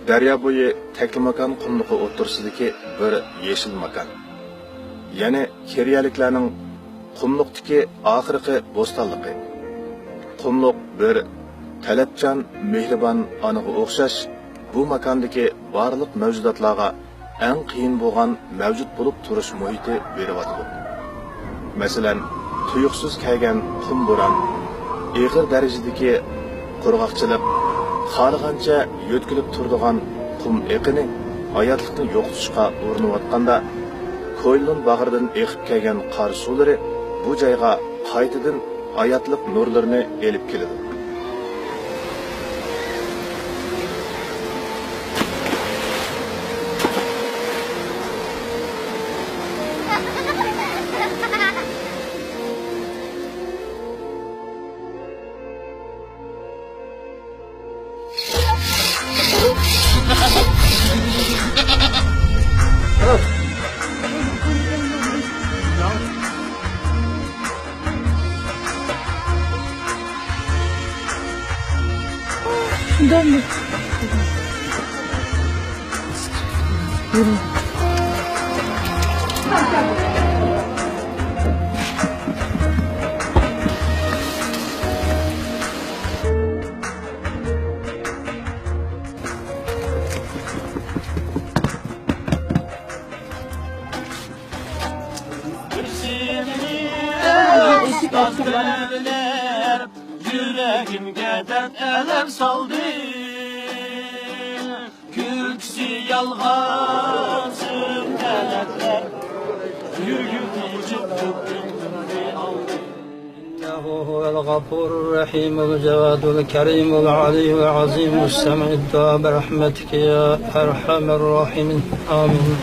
Daryo bo'yi Taklimakon qumluqi o'rtasidagi bir yeshil makon. Ya'ni keriyaliklarning qumluqdagi oxirgi bo'stonligi. Qumluq bir talabchan, mehribon onaga o'xshash bu makondagi barliq mavjudotlarga eng qiyin bo'lgan mavjud bo'lib turish muhiti beryapti. Masalan, tuyuqsiz kelgan qum bo'ron, ig'ir darajadagi qurg'oqchilik, xalqancha yo'tkilib turadigan qum eqini hayotlikni yo'qotishga urinayotganda ko'ylun bag'ridan eqib kelgan qor suvlari bu joyga qaytadan hayotlik nurlarini elib keladi. Dönme. Yürü. Yüreğimge dert elem saldı, külküsü yalğan sürmeletler, yürgüp içip köpüğümde aldı. إنه هو الغفور الرحيم الجواد الكريم العلي العظيم السميع الدعاء برحمتك يا أرحم الراحمين آمين.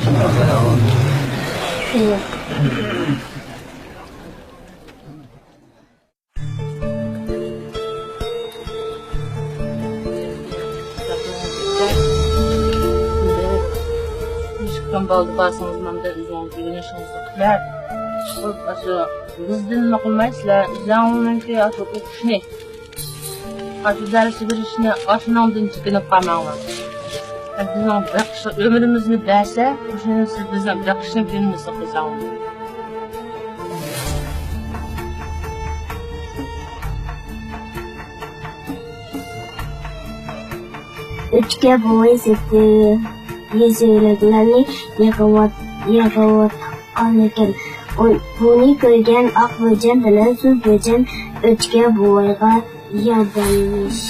Baldı basınızdan da izleyince güneşinizi kılar. Aşı bizden okumaysızlar. İzleyenlerin ki aşı okuşunu. Aşı dersi bir işini aşınamdan çıkınıp kalmağlar. Bizden bırakışı ömrümüzünü verse, düşünün siz bizden bırakışını günümüzü kızağınlar. Üçge boyu zıttı. Yüzeyliklerini yakavatkan ekan. Buni ko'rgan Aqbo'jan bilan So'zbo'jan o'chga buviga yordamlash.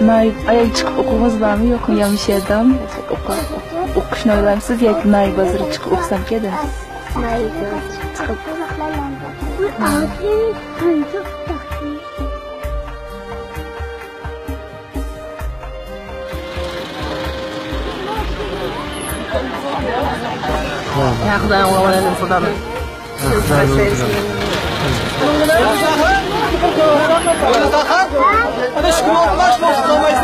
Nay ayol chiqib o'qig'ingiz bormi yo'qmi yamshedam? O'qishni o'ylamisiz yoki nay bozorga chiqib o'qisam kerak? Nay chiqib Ya Xudoyim o'g'lim xudomi. Hadi şu kulaklar şunu tutamayız.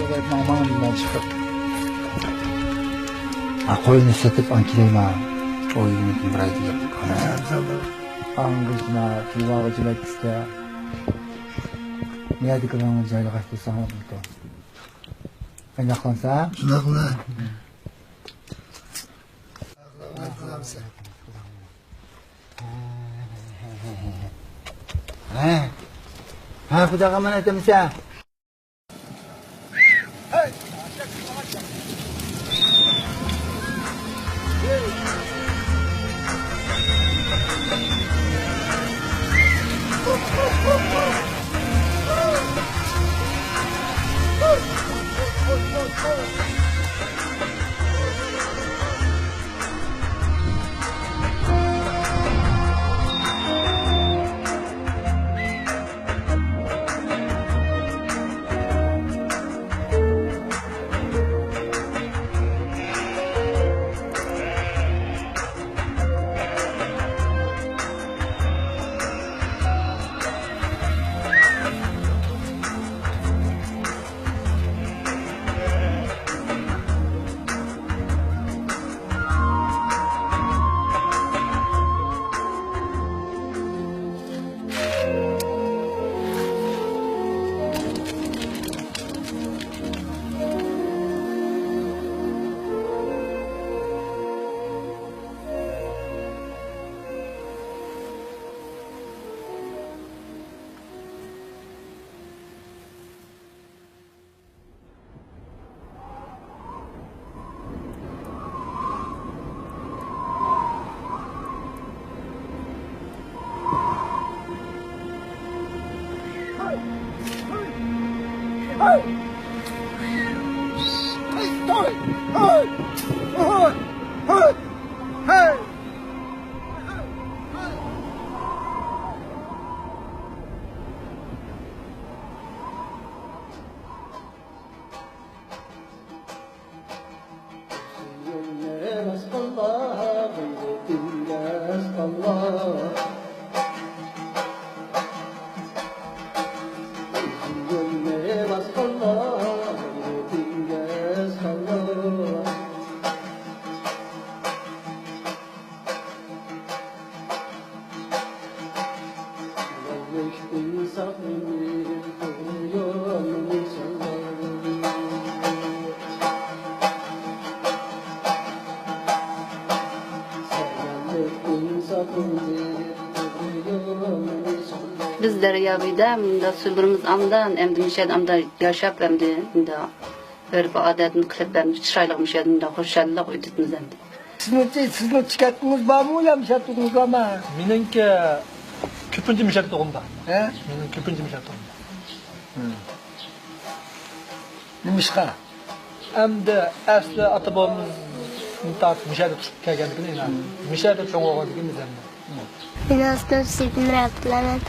gelip mamamdan çıkıp. Koyunu satıp ankileyma. O yürümedim buraya diye. Angıcına, filvağıcılar kiste. Ne adı kılanı cayla kaçtı sana buldu. Ben yaklansa? Şunakla. Ha, kuda kaman etemse. Biz Deryabı'da sülbürümüz amdan, emdi müşahede amda yaşap emdi, böyle bir adetini kılıp emdi, çıraylık müşahedinde hoşçakallık uydutmuz emdi. Sizin çıkarttınız var mı öyle müşahtınız ama? Meningki ko'pincha müşahede o'g'limda. He? Mening ko'pincha müşahede o'g'limda. Nimişqa? Endi asli ota-bobamiz müşahede tutib kelganligini, müşahede cho'ng'og'ligimiz endi. Ben aslında Sidin Rablan'ın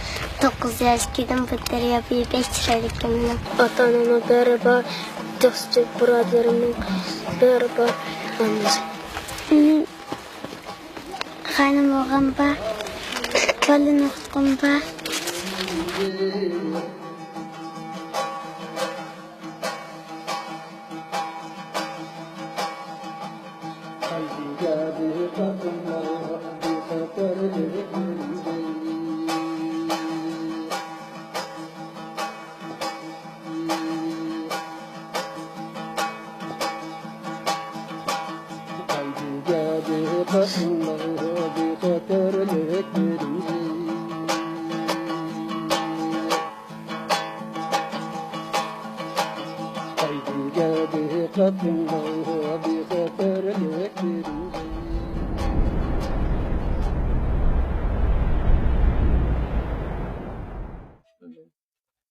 9 yaşkıydım. Bu Deryabı'yı 5 liraylıkımdan. Ata-anamın beraber, dostça buralarımın beraber anlayacağım. Hanım oğam var, kalın oğum var.